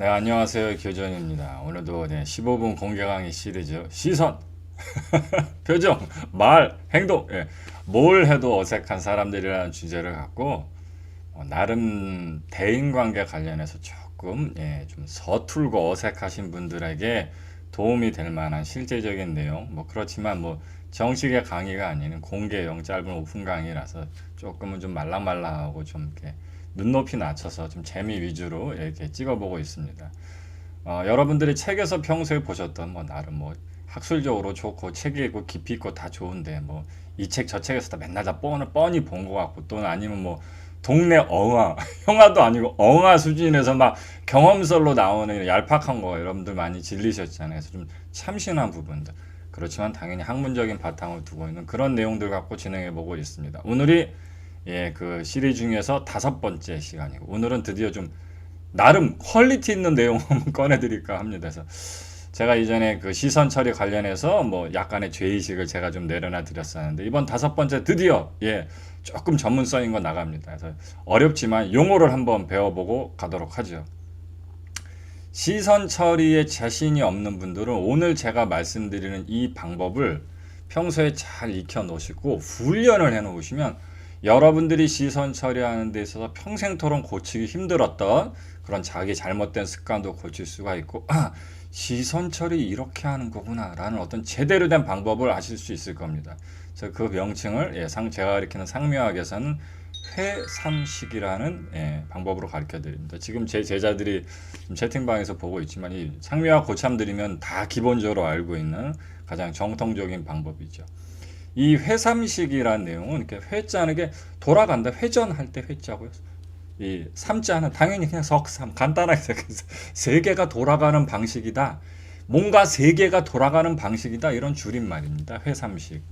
네, 안녕하세요. 교전입니다. 오늘도 15분 공개 강의 시리즈 시선, 표정, 말, 행동, 뭘 해도 어색한 사람들이라는 주제를 갖고 나름 대인관계 관련해서 조금 좀 서툴고 어색하신 분들에게 도움이 될 만한 실제적인 내용, 그렇지만 정식의 강의가 아닌 공개용 짧은 오픈 강의라서 조금은 좀 말랑말랑하고 좀 이렇게 눈높이 낮춰서 좀 재미 위주로 이렇게 찍어보고 있습니다. 여러분들이 책에서 평소에 보셨던 나름 학술적으로 좋고 책이 있고 깊이 있고 다 좋은데 이 책 저 책에서 다 맨날 다 뻔히 본 것 같고 또는 아니면 동네 엉아 형아도 아니고 엉아 수준에서 막 경험설로 나오는 얄팍한 거 여러분들 많이 질리셨잖아요. 그래서 좀 참신한 부분들 그렇지만 당연히 학문적인 바탕을 두고 있는 그런 내용들 갖고 진행해 보고 있습니다. 오늘이 그 시리즈 중에서 5번째 시간이고 오늘은 드디어 좀 나름 퀄리티 있는 내용을 꺼내드릴까 합니다. 그래서 제가 이전에 그 시선 처리 관련해서 약간의 죄의식을 제가 좀 내려놔 드렸었는데 이번 5번째 드디어 조금 전문성인 거 나갑니다. 그래서 어렵지만 용어를 한번 배워보고 가도록 하죠. 시선 처리에 자신이 없는 분들은 오늘 제가 말씀드리는 이 방법을 평소에 잘 익혀 놓으시고 훈련을 해 놓으시면 여러분들이 시선 처리하는 데 있어서 평생토록 고치기 힘들었던 그런 자기 잘못된 습관도 고칠 수가 있고 시선 처리 이렇게 하는 거구나 라는 어떤 제대로 된 방법을 아실 수 있을 겁니다. 그래서 그 명칭을 제가 가리키는 상묘학에서는 회삼식이라는 방법으로 가르쳐 드립니다. 지금 제 제자들이 채팅방에서 보고 있지만 이 상묘학 고참들이면 다 기본적으로 알고 있는 가장 정통적인 방법이죠. 이 회삼식이라는 내용은 이렇게 회자는 게 돌아간다. 회전할 때 회자고요. 이 삼자는 당연히 그냥 석삼 간단하게 생각해서 세계가 돌아가는 방식이다. 뭔가 세계가 돌아가는 방식이다. 이런 줄임말입니다. 회삼식.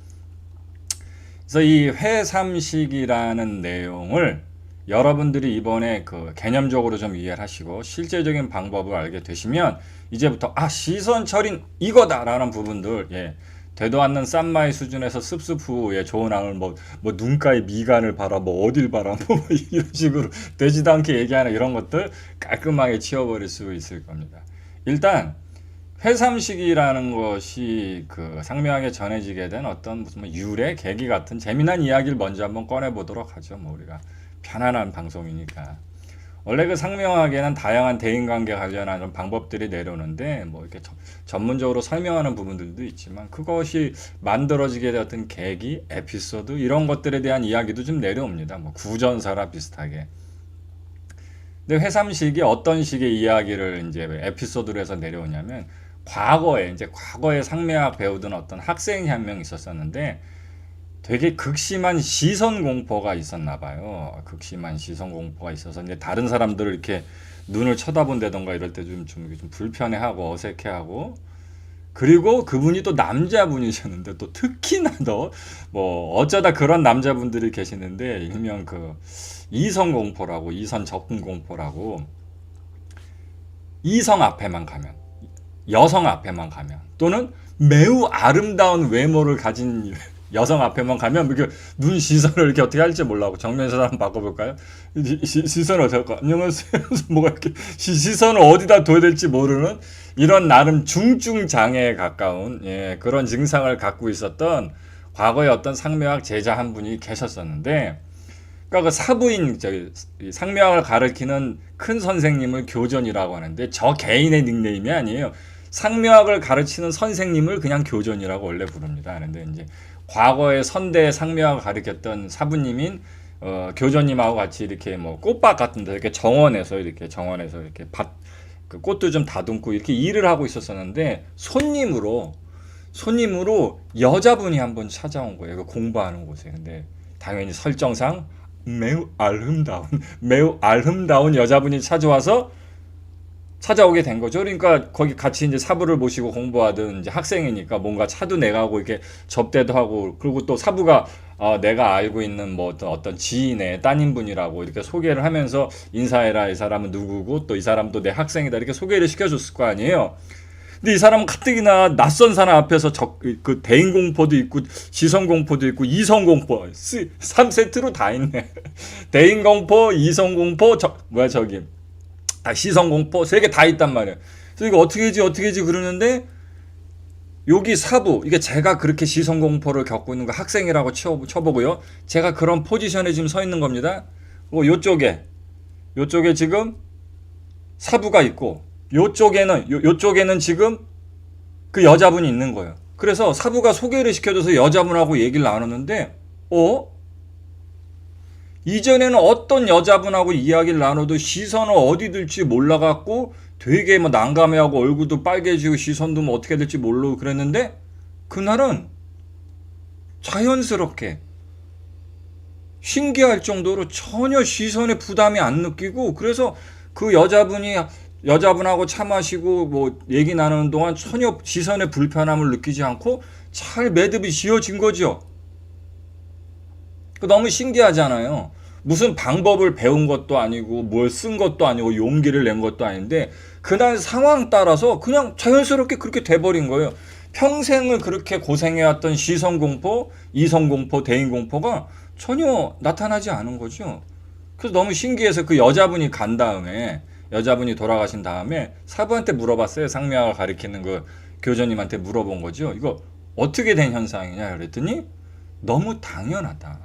그래서 이 회삼식이라는 내용을 여러분들이 이번에 그 개념적으로 좀 이해를 하시고 실제적인 방법을 알게 되시면 이제부터 시선 처리는 이거다라는 부분들 되도 않는 쌈마이 수준에서 습습후에 좋은 ang을 눈가에 미간을 봐라 어딜 봐라 이런 식으로 되지도 않게 얘기하는 이런 것들 깔끔하게 치워버릴 수 있을 겁니다. 일단 회삼식이라는 것이 그 상묘하게 전해지게 된 어떤 무슨 유래 계기 같은 재미난 이야기를 먼저 한번 꺼내 보도록 하죠. 우리가 편안한 방송이니까. 원래 그 상명학에는 다양한 대인관계 관련한 방법들이 내려오는데 이렇게 전문적으로 설명하는 부분들도 있지만 그것이 만들어지게 되었던 계기, 에피소드 이런 것들에 대한 이야기도 좀 내려옵니다. 구전설화 비슷하게. 근데 회삼식이 어떤 식의 이야기를 이제 에피소드로 해서 내려오냐면 과거에 상명학 배우던 어떤 학생이 한 명 있었었는데 되게 극심한 시선 공포가 있었나 봐요. 극심한 시선 공포가 있어서 이제 다른 사람들을 이렇게 눈을 쳐다본다던가 이럴 때 좀 불편해하고 어색해하고 그리고 그분이 또 남자분이셨는데 또 특히나 더 어쩌다 그런 남자분들이 계시는데 일명 그 이성 공포라고 이선 접근 공포라고 이성 앞에만 가면 여성 앞에만 가면 또는 매우 아름다운 외모를 가진 여성 앞에만 가면 이렇게 눈 시선을 이렇게 어떻게 할지 몰라고 정면에서 한번 바꿔볼까요? 시선을 어떻게 할까? 안녕하세요. 뭐가 이렇게 시선을 어디다 둬야 될지 모르는 이런 나름 중증 장애에 가까운 그런 증상을 갖고 있었던 과거에 어떤 상묘학 제자 한 분이 계셨었는데, 그러니까 그 사부인 상묘학을 가르치는 큰 선생님을 교전이라고 하는데 저 개인의 닉네임이 아니에요. 상묘학을 가르치는 선생님을 그냥 교전이라고 원래 부릅니다. 그런데 이제 과거에 선대 상묘학을 가르쳤던 사부님인 교전님하고 같이 이렇게 꽃밭 같은 데 이렇게 정원에서 이렇게 그 꽃도 좀 다듬고 이렇게 일을 하고 있었었는데 손님으로 여자분이 한번 찾아온 거예요. 공부하는 곳에. 근데 당연히 설정상 매우 아름다운 여자분이 찾아오게 된 거죠. 그러니까 거기 같이 이제 사부를 모시고 공부하던 이제 학생이니까 뭔가 차도 내가고 이렇게 접대도 하고 그리고 또 사부가 내가 알고 있는 어떤 지인의 따님분이라고 이렇게 소개를 하면서 인사해라 이 사람은 누구고 또 이 사람도 내 학생이다 이렇게 소개를 시켜줬을 거 아니에요. 근데 이 사람은 가뜩이나 낯선 사람 앞에서 그 대인 공포도 있고 시선 공포도 있고 이성 공포 3세트로 다 있네. 대인 공포, 이성 공포, 시선 공포 세 개 다 있단 말이에요. 그래서 이거 어떻게 하지 그러는데 여기 사부 이게 제가 그렇게 시선 공포를 겪고 있는 거 학생이라고 쳐보고요. 제가 그런 포지션에 지금 서 있는 겁니다. 요쪽에 지금 사부가 있고 요쪽에는 지금 그 여자분이 있는 거예요. 그래서 사부가 소개를 시켜줘서 여자분하고 얘기를 나눴는데 이전에는 어떤 여자분하고 이야기를 나눠도 시선을 어디 들지 몰라갖고 되게 뭐 난감해하고 얼굴도 빨개지고 시선도 뭐 어떻게 될지 모르고 그랬는데 그날은 자연스럽게 신기할 정도로 전혀 시선에 부담이 안 느끼고 그래서 그 여자분하고 차 마시고 뭐 얘기 나누는 동안 전혀 시선의 불편함을 느끼지 않고 잘 매듭이 지어진 거죠. 너무 신기하잖아요. 무슨 방법을 배운 것도 아니고 뭘 쓴 것도 아니고 용기를 낸 것도 아닌데 그날 상황 따라서 그냥 자연스럽게 그렇게 돼버린 거예요. 평생을 그렇게 고생해왔던 시선공포, 이성공포, 대인공포가 전혀 나타나지 않은 거죠. 그래서 너무 신기해서 그 여자분이 돌아가신 다음에 사부한테 물어봤어요. 상미화가 가리키는 그 교주님한테 물어본 거죠. 이거 어떻게 된 현상이냐 그랬더니 너무 당연하다.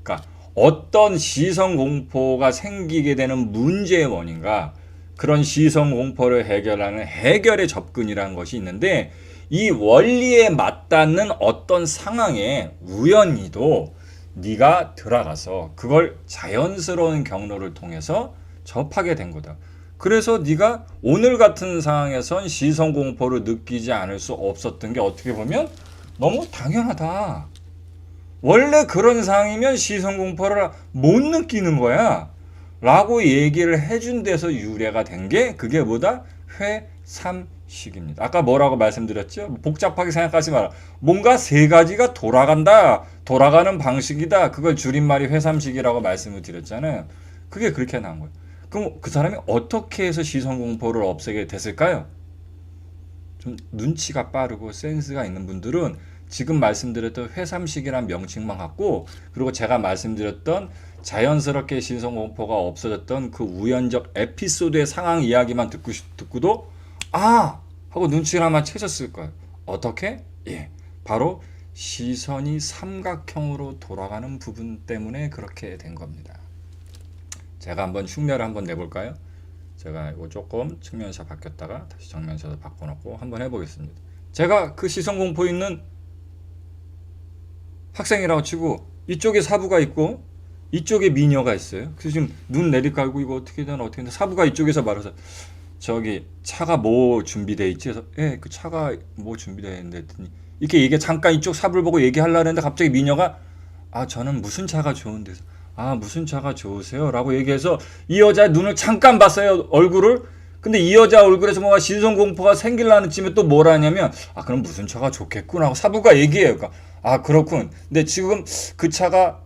그러니까 어떤 시선공포가 생기게 되는 문제의 원인과 그런 시선공포를 해결하는 해결의 접근이라는 것이 있는데 이 원리에 맞닿는 어떤 상황에 우연히도 네가 들어가서 그걸 자연스러운 경로를 통해서 접하게 된 거다. 그래서 네가 오늘 같은 상황에선 시선공포를 느끼지 않을 수 없었던 게 어떻게 보면 너무 당연하다. 원래 그런 상황이면 시선공포를 못 느끼는 거야 라고 얘기를 해준 데서 유래가 된 게 그게 뭐다? 회삼식입니다. 아까 뭐라고 말씀드렸죠? 복잡하게 생각하지 마라. 뭔가 세 가지가 돌아가는 방식이다. 그걸 줄임말이 회삼식이라고 말씀을 드렸잖아요. 그게 그렇게 나온 거예요. 그럼 그 사람이 어떻게 해서 시선공포를 없애게 됐을까요? 좀 눈치가 빠르고 센스가 있는 분들은 지금 말씀드렸던 회삼식이란 명칭만 갖고 그리고 제가 말씀드렸던 자연스럽게 시선공포가 없어졌던 그 우연적 에피소드의 상황 이야기만 듣고도 하고 눈치를 아마 채셨을 거예요. 어떻게? 바로 시선이 삼각형으로 돌아가는 부분 때문에 그렇게 된 겁니다. 제가 한번 흉내를 한번 내볼까요? 제가 이거 조금 측면샷 바뀌었다가 다시 정면샷을 바꿔놓고 한번 해보겠습니다. 제가 그 시선공포 있는 학생이라고 치고 이쪽에 사부가 있고 이쪽에 미녀가 있어요. 그래서 지금 눈 내리깔고 이거 어떻게 되나 사부가 이쪽에서 말해서 저기 차가 뭐 준비돼 있지? 그래서 그 차가 뭐 준비돼 있는데 했더니 이게 잠깐 이쪽 사부를 보고 얘기하려고 했는데 갑자기 미녀가 저는 무슨 차가 좋은데 무슨 차가 좋으세요? 라고 얘기해서 이 여자의 눈을 잠깐 봤어요. 얼굴을. 근데 이 여자 얼굴에서 뭔가 시선공포가 생기려는 쯤에 또 뭘 하냐면 그럼 무슨 차가 좋겠구나 하고 사부가 얘기해요. 그러니까 그렇군. 근데 지금 그 차가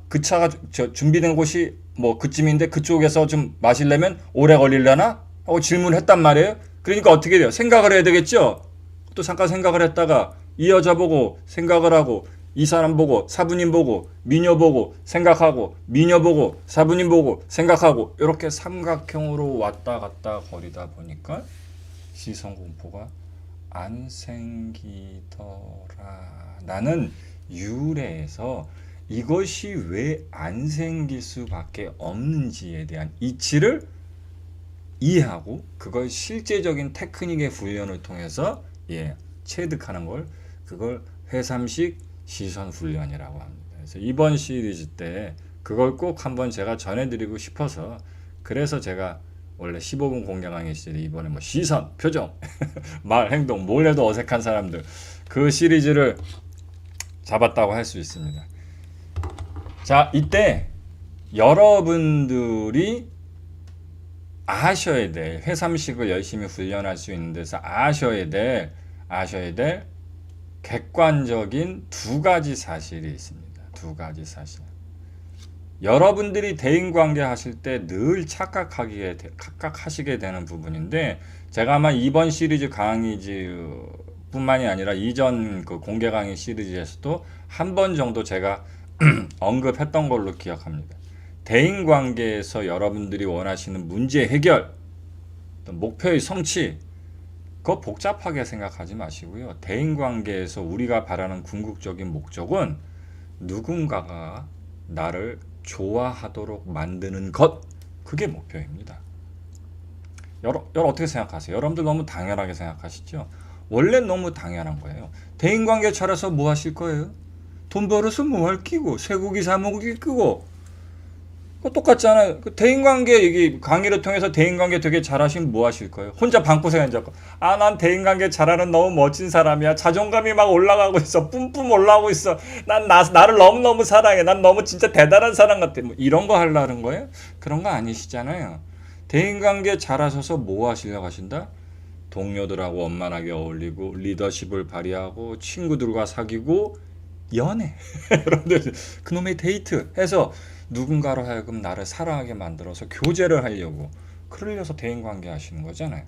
준비된 곳이 뭐 그쯤인데 그쪽에서 좀 마시려면 오래 걸리려나? 하고 질문했단 말이에요. 그러니까 어떻게 돼요? 생각을 해야 되겠죠? 또 잠깐 생각을 했다가 이 여자 보고 생각을 하고 이 사람 보고 사부님 보고 미녀 보고 생각하고 미녀 보고 사부님 보고 생각하고 이렇게 삼각형으로 왔다 갔다 거리다 보니까 시선공포가 안 생기더라. 나는 유래에서 이것이 왜 안 생길 수밖에 없는지에 대한 이치를 이해하고 그걸 실제적인 테크닉의 훈련을 통해서 체득하는 그걸 회삼식 시선 훈련이라고 합니다. 그래서 이번 시리즈 때 그걸 꼭 한번 제가 전해드리고 싶어서 그래서 제가 원래 15분 공개 강의 시절에 이번에 뭐 시선, 표정, 말, 행동 뭘 해도 어색한 사람들 그 시리즈를 잡았다고 할 수 있습니다. 자, 이때 여러분들이 아셔야 될 회삼식을 열심히 훈련할 수 있는 데서 아셔야 될 객관적인 두 가지 사실이 있습니다. 두 가지 사실. 여러분들이 대인관계 하실 때 늘 착각하시게 되는 부분인데 제가 아마 이번 시리즈 강의지 뿐만이 아니라 이전 그 공개 강의 시리즈에서도 한 번 정도 제가 언급했던 걸로 기억합니다. 대인관계에서 여러분들이 원하시는 문제 해결 어떤 목표의 성취, 그거 복잡하게 생각하지 마시고요. 대인관계에서 우리가 바라는 궁극적인 목적은 누군가가 나를 좋아하도록 만드는 것, 그게 목표입니다. 여러분 어떻게 생각하세요? 여러분들 너무 당연하게 생각하시죠? 원래 너무 당연한 거예요. 대인관계 차려서 뭐 하실 거예요? 돈 벌어서 뭐 할 끼고, 쇠고기 사 먹을 끼고, 그거 똑같잖아요. 그 대인관계 얘기 강의를 통해서 대인관계 되게 잘하시면 뭐 하실 거예요? 혼자 방구석에 앉았고, 난 대인관계 잘하는 너무 멋진 사람이야. 자존감이 막 올라가고 있어. 뿜뿜 올라가고 있어. 나를 너무너무 사랑해. 난 너무 진짜 대단한 사람 같아. 뭐 이런 거 하려는 거예요? 그런 거 아니시잖아요. 대인관계 잘하셔서 뭐 하시려고 하신다? 동료들하고 원만하게 어울리고, 리더십을 발휘하고, 친구들과 사귀고, 연애. 여러분들 그놈의 데이트 해서 누군가로 하여금 나를 사랑하게 만들어서 교제를 하려고, 그러려서 대인관계 하시는 거잖아요.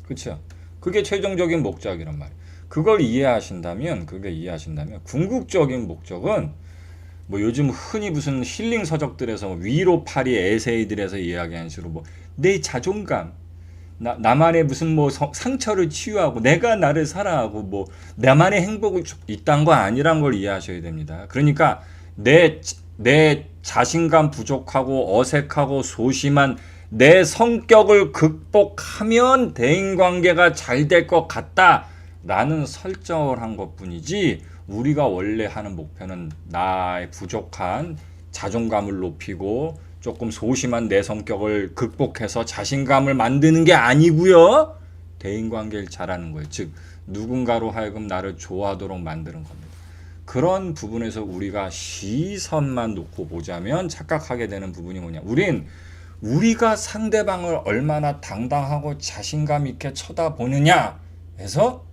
그렇죠? 그게 최종적인 목적이란 말이에요. 그걸 이해하신다면 궁극적인 목적은 뭐 요즘 흔히 무슨 힐링 서적들에서 위로파리 에세이들에서 이야기하는 식으로 뭐 내 자존감, 나만의 무슨 뭐 상처를 치유하고 내가 나를 사랑하고 뭐 나만의 행복을 있다는 거 아니란 걸 이해하셔야 됩니다. 그러니까 내 자신감 부족하고 어색하고 소심한 내 성격을 극복하면 대인관계가 잘 될 것 같다라는 설정을 한 것뿐이지, 우리가 원래 하는 목표는 나의 부족한 자존감을 높이고 조금 소심한 내 성격을 극복해서 자신감을 만드는 게 아니고요. 대인관계를 잘하는 거예요. 즉 누군가로 하여금 나를 좋아하도록 만드는 겁니다. 그런 부분에서 우리가 시선만 놓고 보자면 착각하게 되는 부분이 뭐냐. 우리가 상대방을 얼마나 당당하고 자신감 있게 쳐다보느냐 해서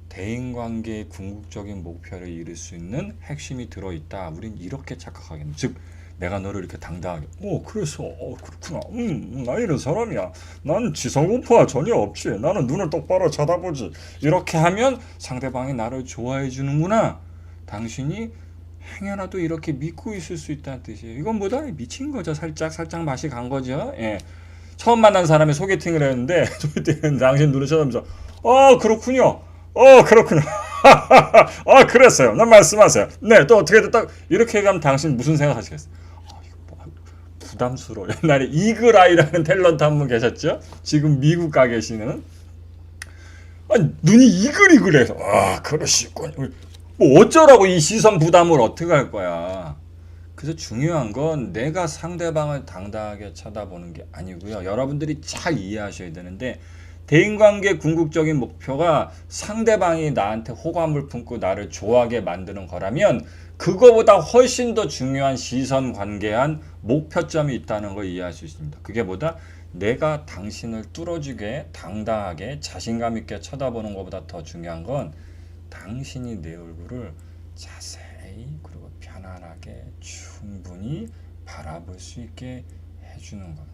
대인관계의 궁극적인 목표를 이룰 수 있는 핵심이 들어있다. 우린 이렇게 착각하겠네. 즉 내가 너를 이렇게 당당하게 그래서 그렇구나. 나 이런 사람이야. 난 지성공포가 전혀 없지. 나는 눈을 똑바로 쳐다보지. 이렇게 하면 상대방이 나를 좋아해 주는구나. 당신이 행여라도 이렇게 믿고 있을 수 있다는 뜻이에요. 이건 뭐다? 미친 거죠. 살짝 맛이 간 거죠. 예. 처음 만난 사람이 소개팅을 했는데 당신 눈을 쳐다보면서 그렇군요. 그렇구나. 그랬어요. 난 말씀하세요. 네, 또 어떻게 됐다. 이렇게 얘기하면 당신 무슨 생각하시겠어요? 이거 부담스러워. 옛날에 이글아이라는 탤런트 한 분 계셨죠? 지금 미국 가 계시는. 눈이 이글이글해서 그러시군. 뭐 어쩌라고 이 시선 부담을 어떻게 할 거야. 그래서 중요한 건 내가 상대방을 당당하게 쳐다보는 게 아니고요. 여러분들이 잘 이해하셔야 되는데, 대인관계 궁극적인 목표가 상대방이 나한테 호감을 품고 나를 좋아하게 만드는 거라면 그거보다 훨씬 더 중요한 시선 관계한 목표점이 있다는 걸 이해할 수 있습니다. 그게 뭐다? 내가 당신을 뚫어주게 당당하게 자신감 있게 쳐다보는 것보다 더 중요한 건 당신이 내 얼굴을 자세히 그리고 편안하게 충분히 바라볼 수 있게 해주는 겁니다.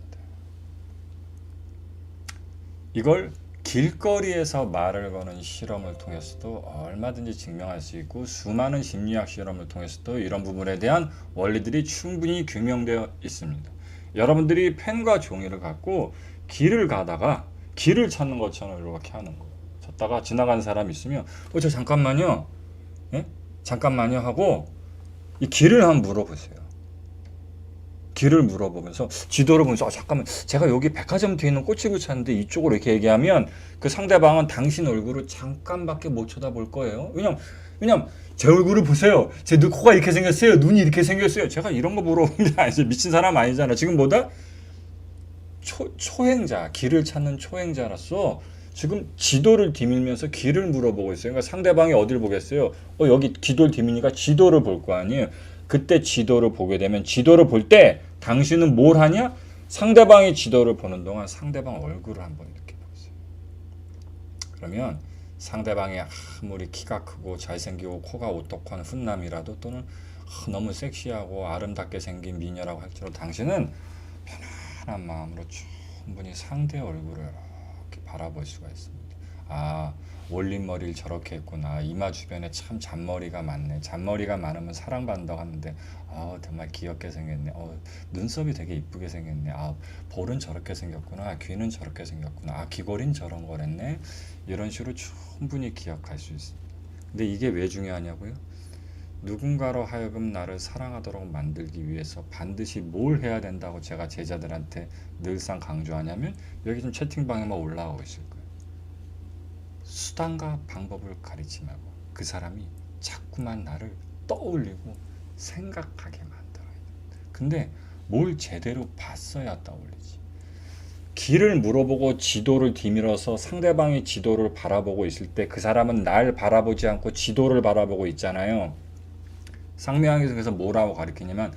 이걸 길거리에서 말을 거는 실험을 통해서도 얼마든지 증명할 수 있고, 수많은 심리학 실험을 통해서도 이런 부분에 대한 원리들이 충분히 규명되어 있습니다. 여러분들이 펜과 종이를 갖고 길을 가다가 길을 찾는 것처럼 이렇게 하는 거예요. 찾다가 지나가는 사람이 있으면 저 잠깐만요. 예? 잠깐만요 하고 이 길을 한번 물어보세요. 길을 물어보면서 지도를 보면서 잠깐만, 제가 여기 백화점 뒤에 있는 꽃집을 찾는데 이쪽으로 이렇게 얘기하면 그 상대방은 당신 얼굴을 잠깐밖에 못 쳐다볼 거예요. 왜냐면 제 얼굴을 보세요. 제 코가 이렇게 생겼어요. 눈이 이렇게 생겼어요. 제가 이런 거 물어보는 게 아니지. 미친 사람 아니잖아. 지금 뭐다? 초행자, 길을 찾는 초행자라서 지금 지도를 뒤밀면서 길을 물어보고 있어요. 그러니까 상대방이 어디를 보겠어요? 여기 지도를 뒤미니까 지도를 볼 거 아니에요. 그때 지도를 보게 되면, 지도를 볼 때 당신은 뭘 하냐? 상대방이 지도를 보는 동안 상대방 얼굴을 한번 이렇게 보세요. 그러면 상대방이 아무리 키가 크고 잘생기고 코가 오똑한 훈남이라도, 또는 너무 섹시하고 아름답게 생긴 미녀라고 할지라도 당신은 편안한 마음으로 충분히 상대 얼굴을 이렇게 바라볼 수가 있습니다. 아, 올림머리를 저렇게 했구나. 이마 주변에 참 잔머리가 많네. 잔머리가 많으면 사랑받는다고 하는데 정말 귀엽게 생겼네. 눈썹이 되게 이쁘게 생겼네. 볼은 저렇게 생겼구나. 귀는 저렇게 생겼구나. 귀걸이는 저런 거랬네. 이런 식으로 충분히 기억할 수 있습니다. 근데 이게 왜 중요하냐고요? 누군가로 하여금 나를 사랑하도록 만들기 위해서 반드시 뭘 해야 된다고 제가 제자들한테 늘상 강조하냐면 여기 지금 채팅방에만 올라오고 있을 거예요. 수단과 방법을 가리지 말고 그 사람이 자꾸만 나를 떠올리고 생각하게 만들어야 돼. 근데 뭘 제대로 봤어야 떠올리지. 길을 물어보고 지도를 뒤밀어서 상대방이 지도를 바라보고 있을 때 그 사람은 날 바라보지 않고 지도를 바라보고 있잖아요. 상명하에서 뭐라고 가르치냐면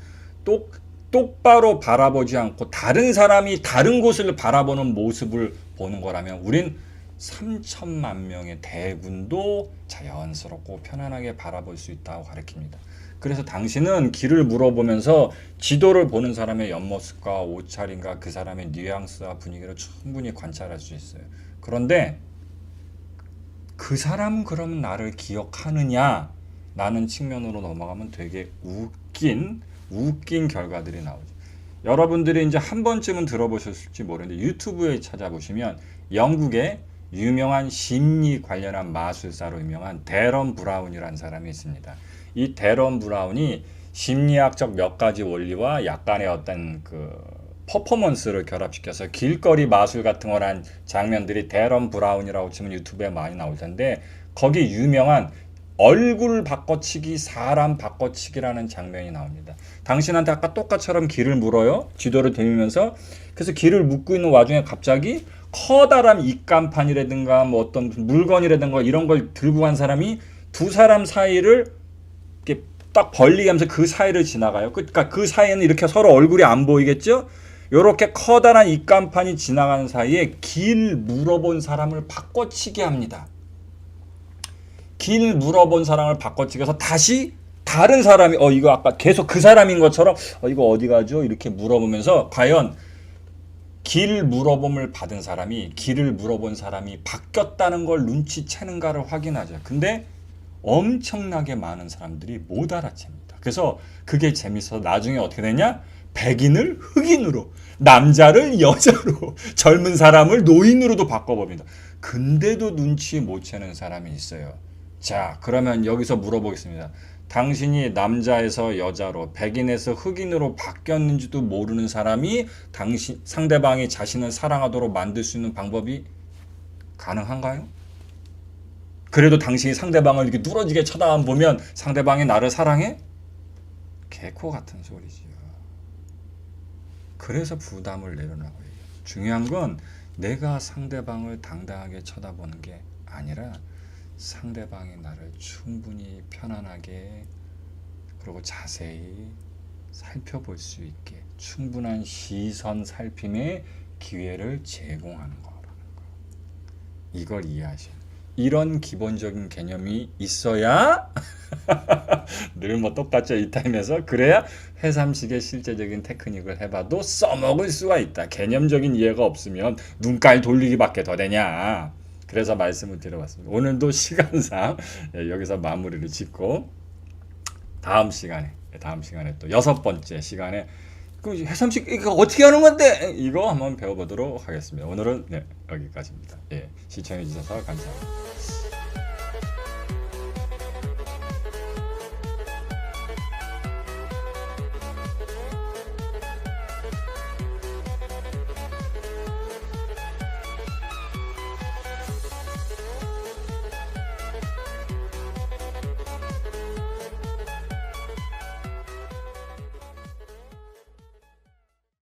똑바로 바라보지 않고 다른 사람이 다른 곳을 바라보는 모습을 보는 거라면 우린 3천만 명의 대군도 자연스럽고 편안하게 바라볼 수 있다고 가르칩니다. 그래서 당신은 길을 물어보면서 지도를 보는 사람의 옆모습과 옷차림과 그 사람의 뉘앙스와 분위기를 충분히 관찰할 수 있어요. 그런데 그 사람은 그러면 나를 기억하느냐? 라는 측면으로 넘어가면 되게 웃긴 결과들이 나오죠. 여러분들이 이제 한 번쯤은 들어보셨을지 모르는데 유튜브에 찾아보시면 영국의 유명한 심리 관련한 마술사로 유명한 데런 브라운이라는 사람이 있습니다. 이 데런 브라운이 심리학적 몇 가지 원리와 약간의 어떤 그 퍼포먼스를 결합시켜서 길거리 마술 같은 거란 장면들이 데런 브라운이라고 치면 유튜브에 많이 나올 텐데 거기 유명한 얼굴 바꿔치기, 사람 바꿔치기라는 장면이 나옵니다. 당신한테 아까 똑같처럼 길을 물어요. 지도를 들면서. 그래서 길을 묻고 있는 와중에 갑자기 커다란 입간판이라든가 뭐 어떤 물건이라든가 이런 걸 들고 간 사람이 두 사람 사이를 이렇게 딱 벌리게 하면서 그 사이를 지나가요. 그러니까 그 사이에는 이렇게 서로 얼굴이 안 보이겠죠? 요렇게 커다란 입간판이 지나가는 사이에 길 물어본 사람을 바꿔치기 합니다. 길 물어본 사람을 바꿔치기해서 다시 다른 사람이 이거 아까 계속 그 사람인 것처럼 이거 어디 가죠? 이렇게 물어보면서 과연 길 물어봄을 받은 사람이 길을 물어본 사람이 바뀌었다는 걸 눈치채는가를 확인하죠. 근데 엄청나게 많은 사람들이 못 알아챕니다. 그래서 그게 재밌어서 나중에 어떻게 되냐? 백인을 흑인으로, 남자를 여자로, 젊은 사람을 노인으로도 바꿔봅니다. 근데도 눈치 못 채는 사람이 있어요. 자, 그러면 여기서 물어보겠습니다. 당신이 남자에서 여자로, 백인에서 흑인으로 바뀌었는지도 모르는 사람이 상대방이 자신을 사랑하도록 만들 수 있는 방법이 가능한가요? 그래도 당신이 상대방을 이렇게 누러지게 쳐다보면 상대방이 나를 사랑해? 개코 같은 소리지요. 그래서 부담을 내려놓고 해요. 중요한 건 내가 상대방을 당당하게 쳐다보는 게 아니라 상대방이 나를 충분히 편안하게 그리고 자세히 살펴볼 수 있게 충분한 시선 살핌의 기회를 제공하는 거라는 거. 이걸 이해하셔야 돼요. 이런 기본적인 개념이 있어야 늘 뭐 똑같죠. 이 타임에서 그래야 해삼식의 실제적인 테크닉을 해봐도 써먹을 수가 있다. 개념적인 이해가 없으면 눈깔 돌리기밖에 더 되냐. 그래서 말씀을 드려봤습니다. 오늘도 시간상 여기서 마무리를 짓고 다음 시간에 또 6번째 시간에 그 해삼식 이거 어떻게 하는 건데 이거 한번 배워보도록 하겠습니다. 오늘은 여기까지입니다. 시청해 주셔서 감사합니다.